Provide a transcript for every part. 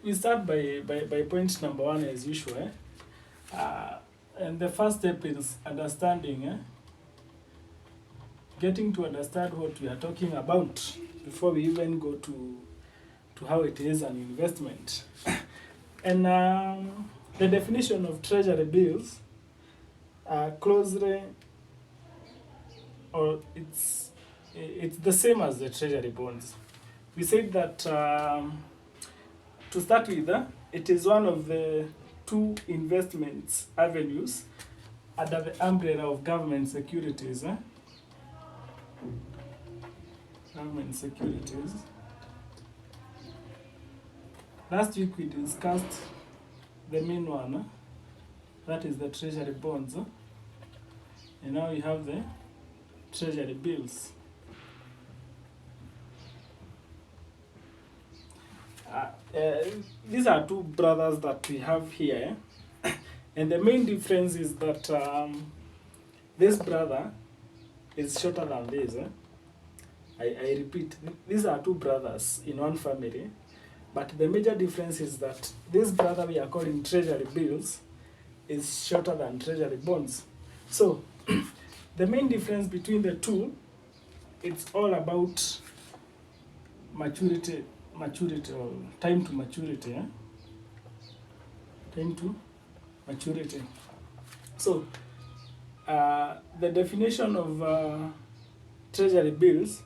We start by point number one as usual. And the first step is understanding, getting to understand what we are talking about before we even go to how it is an investment. And the definition of treasury bills closely, or it's the same as the treasury bonds. We said that to start with, it is one of the two investments avenues under the umbrella of government securities. Government securities. Last week we discussed the main one, that is the treasury bonds. And now we have the treasury bills. These are two brothers that we have here. And the main difference is that this brother is shorter than this. I repeat, these are two brothers in one family. But the major difference is that this brother we are calling treasury bills is shorter than treasury bonds. So the main difference between the two, it's all about maturity or time to maturity. Time to maturity. So the definition of treasury bills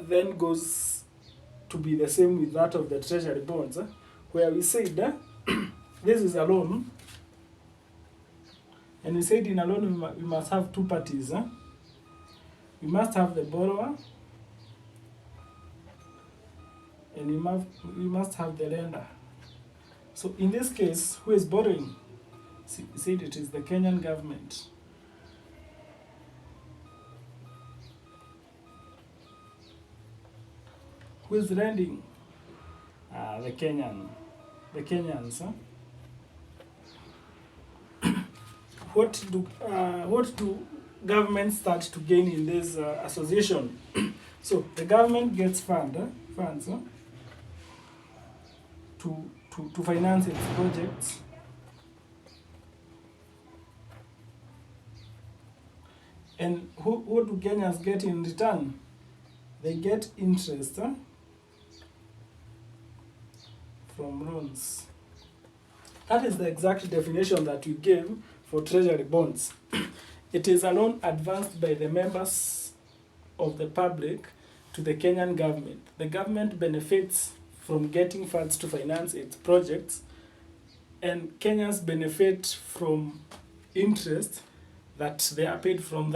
then goes to be the same with that of the treasury bonds, where we said this is a loan, and we said in a loan we must have two parties. We must have the borrower, and we must have the lender. So in this case, who is borrowing? We said it is the Kenyan government. Who is lending? The Kenyans. What do governments start to gain in this association? So the government gets funds to finance its projects. And what do Kenyans get in return? They get interest from loans. That is the exact definition that we gave for treasury bonds. It is a loan advanced by the members of the public to the Kenyan government. The government benefits from getting funds to finance its projects, and Kenyans benefit from interest that they are paid from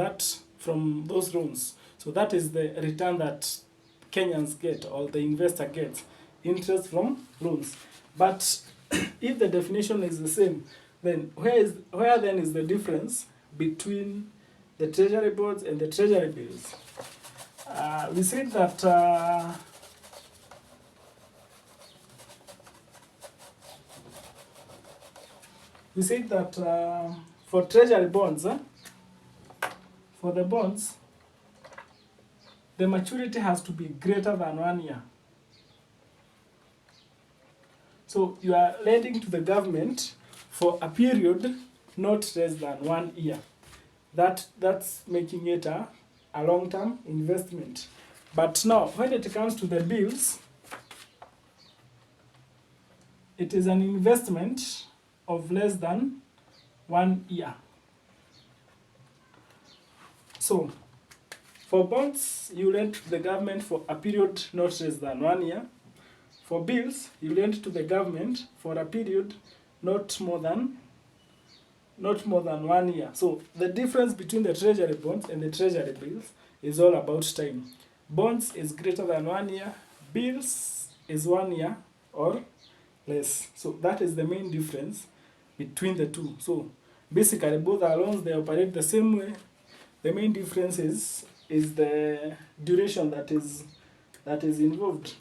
those loans. So that is the return that Kenyans get, or the investor gets, interest from loans. But if the definition is the same, then where then is the difference between the treasury bonds and the treasury bills? We said that for treasury bonds, for the bonds, the maturity has to be greater than 1 year. So you are lending to the government for a period not less than 1 year. That's making it a long-term investment. But now, when it comes to the bills, it is an investment of less than 1 year. So, for bonds, you lend to the government for a period not less than 1 year. For bills, you lend to the government for a period not more than 1 year. So the difference between the treasury bonds and the treasury bills is all about time. Bonds is greater than 1 year, bills is 1 year or less. So that is the main difference between the two. So basically both are loans, they operate the same way. The main difference is the duration that is involved.